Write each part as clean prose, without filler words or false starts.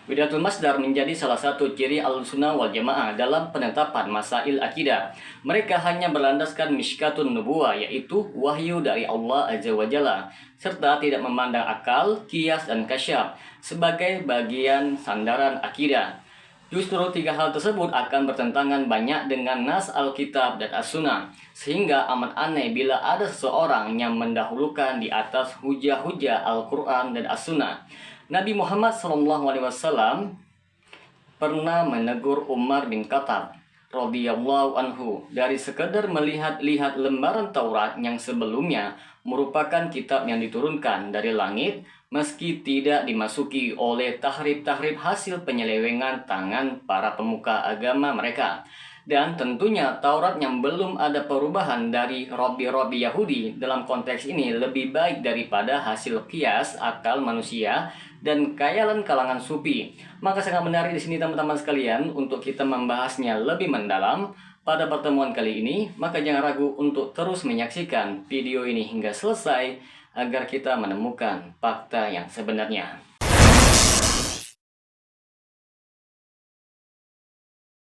Widatul Masdar menjadi salah satu ciri Ahlussunnah wal Jamaah dalam penetapan masail akidah. Mereka hanya berlandaskan Mishkatun Nubuwah, yaitu wahyu dari Allah Azza wa Jalla, serta tidak memandang akal, qiyas, dan kasyaf sebagai bagian sandaran akidah. Justru tiga hal tersebut akan bertentangan banyak dengan nas Alkitab dan As-Sunnah, sehingga amat aneh bila ada seseorang yang mendahulukan di atas hujah-hujah Al-Quran dan As-Sunnah. Nabi Muhammad SAW pernah menegur Umar bin Khattab radhiyallahu anhu dari sekedar melihat-lihat lembaran Taurat yang sebelumnya merupakan kitab yang diturunkan dari langit, meski tidak dimasuki oleh tahrif-tahrif hasil penyelewengan tangan para pemuka agama mereka. Dan tentunya Taurat yang belum ada perubahan dari Robi-Robi Yahudi dalam konteks ini lebih baik daripada hasil kias akal manusia dan khayalan kalangan sufi. Maka sangat menarik di sini teman-teman sekalian untuk kita membahasnya lebih mendalam pada pertemuan kali ini. Maka jangan ragu untuk terus menyaksikan video ini hingga selesai agar kita menemukan fakta yang sebenarnya.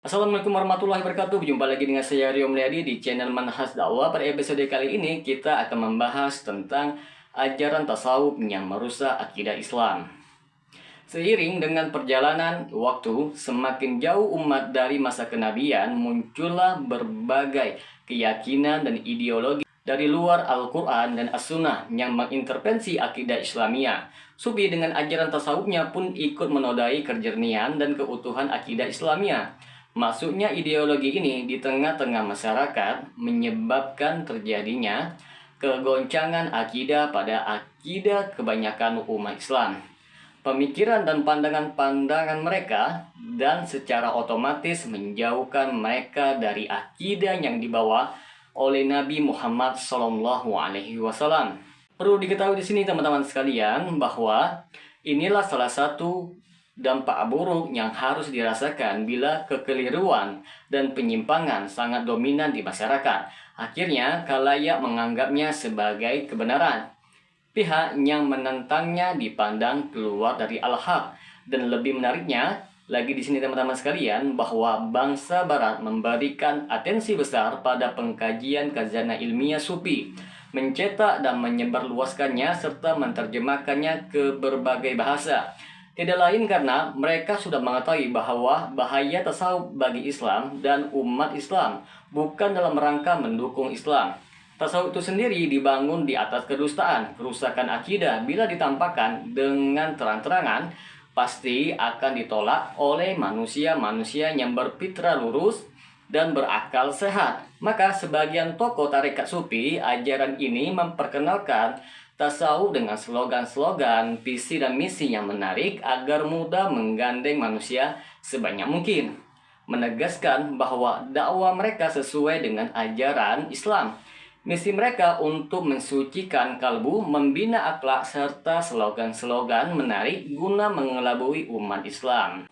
Assalamualaikum warahmatullahi wabarakatuh. Berjumpa lagi dengan saya Rio Mulyadi di channel Manhaj Dakwah. Pada episode kali ini kita akan membahas tentang ajaran tasawuf yang merusak akidah Islam. Seiring dengan perjalanan waktu, semakin jauh umat dari masa kenabian, muncullah berbagai keyakinan dan ideologi dari luar Al-Quran dan As-Sunnah yang mengintervensi akidah Islamiyah. Sufi dengan ajaran tasawufnya pun ikut menodai kejernihan dan keutuhan akidah Islamiyah. Masuknya ideologi ini di tengah-tengah masyarakat menyebabkan terjadinya kegoncangan akidah pada akidah kebanyakan umat Islam. Pemikiran dan pandangan-pandangan mereka dan secara otomatis menjauhkan mereka dari akidah yang dibawa oleh Nabi Muhammad SAW. Perlu diketahui di sini teman-teman sekalian bahwa inilah salah satu dampak buruk yang harus dirasakan bila kekeliruan dan penyimpangan sangat dominan di masyarakat. Akhirnya khalayak menganggapnya sebagai kebenaran. Pihak yang menentangnya dipandang keluar dari al-haq. Dan lebih menariknya lagi di sini teman-teman sekalian bahwa bangsa barat memberikan atensi besar pada pengkajian khazanah ilmiah sufi, mencetak dan menyebarluaskannya serta menerjemahkannya ke berbagai bahasa. Tidak lain karena mereka sudah mengetahui bahwa bahaya tasawuf bagi Islam dan umat Islam bukan dalam rangka mendukung Islam. Tasawuf itu sendiri dibangun di atas kedustaan, kerusakan akidah bila ditampakkan dengan terang-terangan pasti akan ditolak oleh manusia-manusia yang berfitrah lurus dan berakal sehat. Maka sebagian tokoh tarekat sufi, ajaran ini memperkenalkan tasawuf dengan slogan-slogan, visi dan misi yang menarik agar mudah menggandeng manusia sebanyak mungkin. Menegaskan bahwa dakwah mereka sesuai dengan ajaran Islam. Misi mereka untuk mensucikan kalbu, membina akhlak, serta slogan-slogan menarik guna mengelabui umat Islam.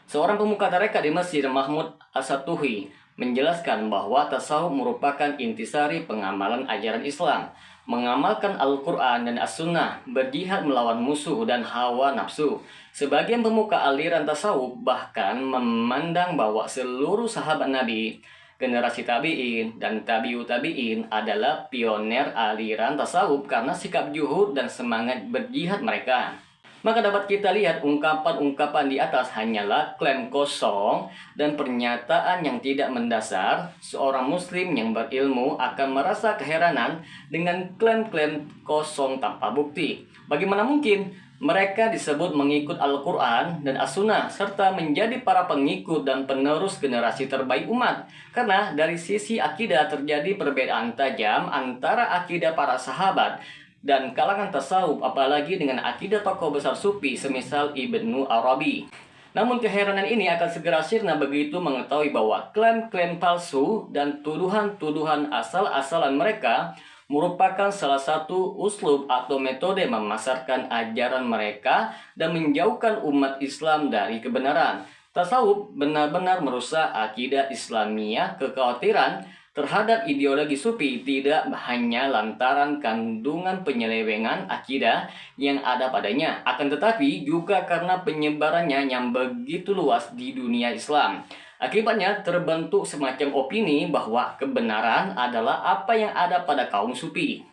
Seorang pemuka tarekat di Mesir, Mahmud As-Satuhi, menjelaskan bahwa tasawuf merupakan intisari pengamalan ajaran Islam, mengamalkan Al-Quran dan As-Sunnah, berjihad melawan musuh dan hawa nafsu. Sebagian pemuka aliran tasawuf bahkan memandang bahwa seluruh sahabat Nabi, generasi tabi'in dan tabi'ut tabi'in adalah pioner aliran tasawuf karena sikap juhud dan semangat berjihad mereka. Maka dapat kita lihat ungkapan-ungkapan di atas hanyalah klaim kosong dan pernyataan yang tidak mendasar. Seorang muslim yang berilmu akan merasa keheranan dengan klaim-klaim kosong tanpa bukti. Bagaimana mungkin mereka disebut mengikut Al-Quran dan As-Sunnah serta menjadi para pengikut dan penerus generasi terbaik umat? Karena dari sisi akidah terjadi perbedaan tajam antara akidah para sahabat dan kalangan tasawuf, apalagi dengan akidah tokoh besar sufi semisal Ibnu Arabi. Namun keheranan ini akan segera sirna begitu mengetahui bahwa klaim-klaim palsu dan tuduhan-tuduhan asal-asalan mereka merupakan salah satu uslub atau metode memasarkan ajaran mereka dan menjauhkan umat Islam dari kebenaran. Tasawuf benar-benar merusak akidah Islamiyah. Kekhawatiran terhadap ideologi Sufi tidak hanya lantaran kandungan penyelewengan akidah yang ada padanya, akan tetapi juga karena penyebarannya yang begitu luas di dunia Islam. Akibatnya terbentuk semacam opini bahwa kebenaran adalah apa yang ada pada kaum Sufi.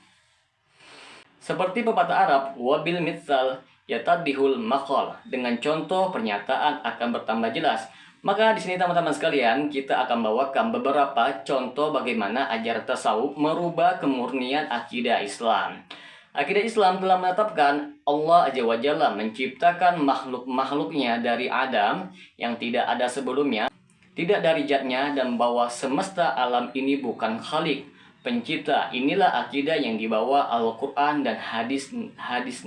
Seperti pepatah Arab, wabil mitsal yatadihul maqal, dengan contoh pernyataan akan bertambah jelas. Maka di sini teman-teman sekalian, kita akan bawakan beberapa contoh bagaimana ajaran tasawuf merubah kemurnian akidah Islam. Akidah Islam telah menetapkan Allah Azza wa Jalla menciptakan makhluk-makhluknya dari Adam yang tidak ada sebelumnya, tidak dari zatnya, dan bahwa semesta alam ini bukan khalik, pencipta. Inilah akidah yang dibawa Al-Quran dan hadis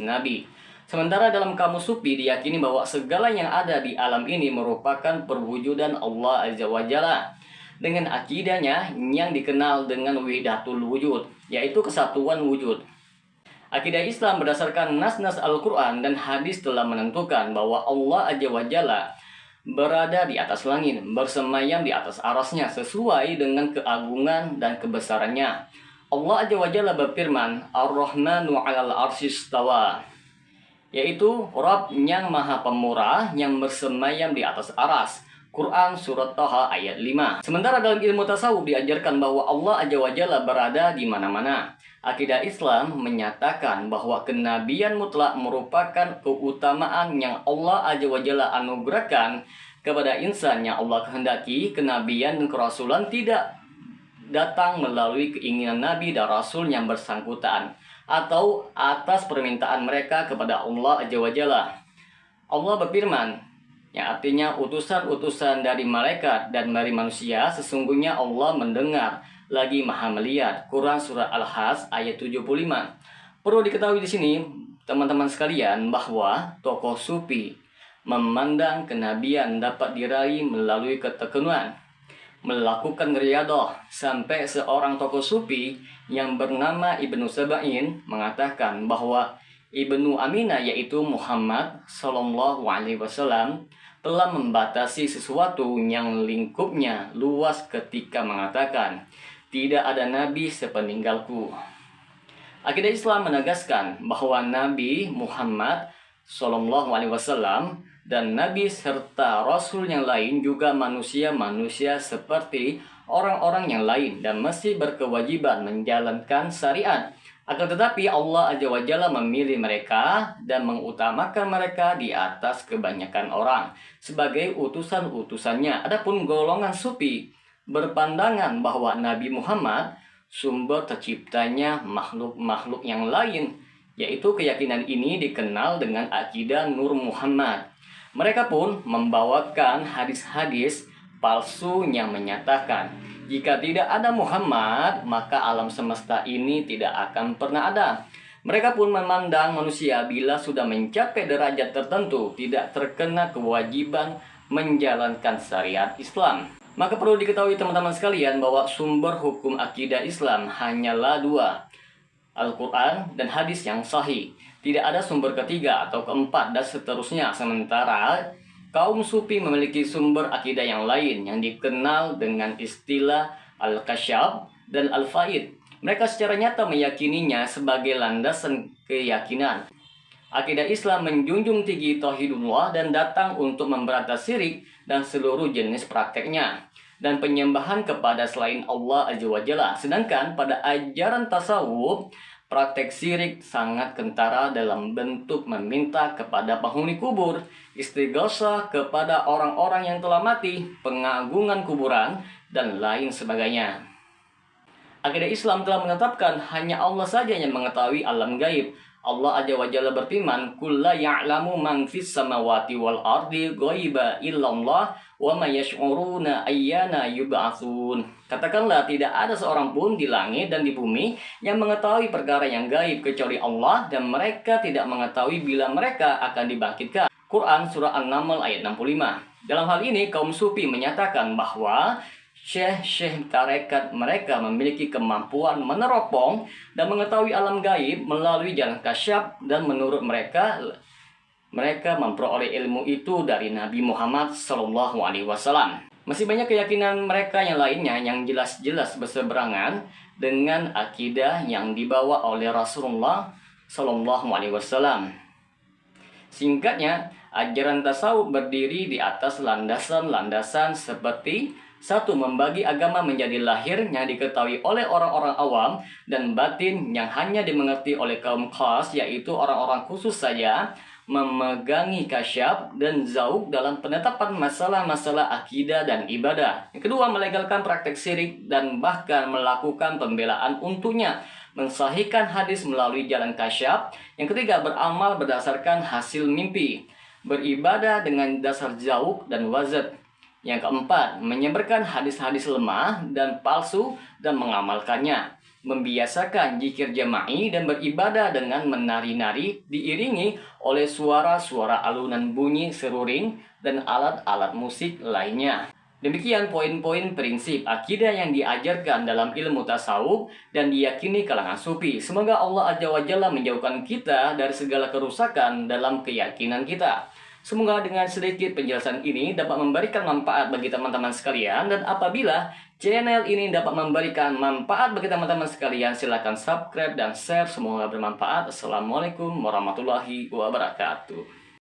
Nabi. Sementara dalam kamus Sufi diyakini bahwa segala yang ada di alam ini merupakan perwujudan Allah Azza wa Jalla dengan akidahnya yang dikenal dengan Wahdatul Wujud, yaitu kesatuan wujud. Akidah Islam berdasarkan nas-nas Al-Quran dan hadis telah menentukan bahwa Allah Azza wa Jalla berada di atas langit, bersemayam di atas arasnya sesuai dengan keagungan dan kebesarannya. Allah Azza wa Jalla berfirman, Ar-Rahmanu 'alal 'arsy istawa, yaitu Rabb yang Maha Pemurah yang bersemayam di atas aras. Quran Surat Taha ayat 5. Sementara dalam ilmu tasawuf diajarkan bahwa Allah Azza wa Jalla berada di mana-mana. Akidah Islam menyatakan bahwa kenabian mutlak merupakan keutamaan yang Allah Azza wa Jalla anugerahkan kepada insan yang Allah kehendaki. Kenabian dan kerasulan tidak datang melalui keinginan Nabi dan Rasul yang bersangkutan atau atas permintaan mereka kepada Allah Azza wa Jalla. Allah berfirman, yang artinya utusan-utusan dari malaikat dan dari manusia, sesungguhnya Allah mendengar lagi Maha melihat. Quran Surah Al-Hajj ayat 75. Perlu diketahui di sini teman-teman sekalian bahwa tokoh Sufi memandang kenabian dapat diraih melalui ketekunan, melakukan riyadah, sampai seorang tokoh Sufi yang bernama Ibnu Saba'in mengatakan bahwa Ibnu Aminah, yaitu Muhammad Sallallahu Alaihi Wasallam, telah membatasi sesuatu yang lingkupnya luas ketika mengatakan, tidak ada nabi sepeninggalku. Akidah Islam menegaskan bahwa Nabi Muhammad Sallallahu Alaihi Wasallam dan nabi serta rasul yang lain juga manusia-manusia seperti orang-orang yang lain dan mesti berkewajiban menjalankan syariat. Akan tetapi Allah Azza wa Jalla memilih mereka dan mengutamakan mereka di atas kebanyakan orang sebagai utusan-utusannya. Adapun golongan Sufi berpandangan bahwa Nabi Muhammad sumber terciptanya makhluk-makhluk yang lain, yaitu keyakinan ini dikenal dengan akidah Nur Muhammad. Mereka pun membawakan hadis-hadis palsu yang menyatakan jika tidak ada Muhammad, maka alam semesta ini tidak akan pernah ada. Mereka pun memandang manusia bila sudah mencapai derajat tertentu tidak terkena kewajiban menjalankan syariat Islam. Maka perlu diketahui teman-teman sekalian bahwa sumber hukum akidah Islam hanyalah dua, Al-Quran dan hadis yang sahih. Tidak ada sumber ketiga atau keempat dan seterusnya. Sementara kaum Sufi memiliki sumber akidah yang lain yang dikenal dengan istilah Al-Kasyaf dan Al-Faid. Mereka secara nyata meyakininya sebagai landasan keyakinan. Akidah Islam menjunjung tinggi tauhidullah dan datang untuk memberantas syirik dan seluruh jenis prakteknya dan penyembahan kepada selain Allah Azza wa Jalla. Sedangkan pada ajaran tasawuf, praktek syirik sangat kentara dalam bentuk meminta kepada penghuni kubur, istighosah kepada orang-orang yang telah mati, pengagungan kuburan, dan lain sebagainya. Akidah Islam telah menetapkan hanya Allah saja yang mengetahui alam gaib. Allah Azza wa Jalla berfirman, "Qul la ya'lamu man fis samawati wal ardi ghaiba illallah wa ma yash'uruna ayyana yub'atsun." Katakanlah, tidak ada seorang pun di langit dan di bumi yang mengetahui perkara yang gaib kecuali Allah, dan mereka tidak mengetahui bila mereka akan dibangkitkan. Quran Surah An-Naml ayat 65. Dalam hal ini kaum Sufi menyatakan bahwa syekh-syekh tarekat mereka memiliki kemampuan meneropong dan mengetahui alam gaib melalui jalan kasyaf, dan menurut mereka memperoleh ilmu itu dari Nabi Muhammad SAW. Masih banyak keyakinan mereka yang lainnya yang jelas-jelas berseberangan dengan akidah yang dibawa oleh Rasulullah Shallallahu Alaihi Wasallam. Singkatnya, ajaran tasawuf berdiri di atas landasan-landasan seperti: satu, membagi agama menjadi lahir yang diketahui oleh orang-orang awam dan batin yang hanya dimengerti oleh kaum khas, yaitu orang-orang khusus saja, memegangi kasyaf dan zauq dalam penetapan masalah-masalah akidah dan ibadah. Yang kedua, melegalkan praktek syirik dan bahkan melakukan pembelaan untuknya, mensahihkan hadis melalui jalan kasyaf. Yang ketiga, beramal berdasarkan hasil mimpi, beribadah dengan dasar zauq dan wazat. Yang keempat, menyebarkan hadis-hadis lemah dan palsu dan mengamalkannya, membiasakan zikir jama'i dan beribadah dengan menari-nari diiringi oleh suara-suara alunan bunyi seruring dan alat-alat musik lainnya. Demikian poin-poin prinsip akidah yang diajarkan dalam ilmu tasawuf dan diyakini kalangan sufi. Semoga Allah Azza wa Jalla menjauhkan kita dari segala kerusakan dalam keyakinan kita. Semoga dengan sedikit penjelasan ini dapat memberikan manfaat bagi teman-teman sekalian. Dan apabila channel ini dapat memberikan manfaat bagi teman-teman sekalian, silakan subscribe dan share. Semoga bermanfaat. Assalamualaikum warahmatullahi wabarakatuh.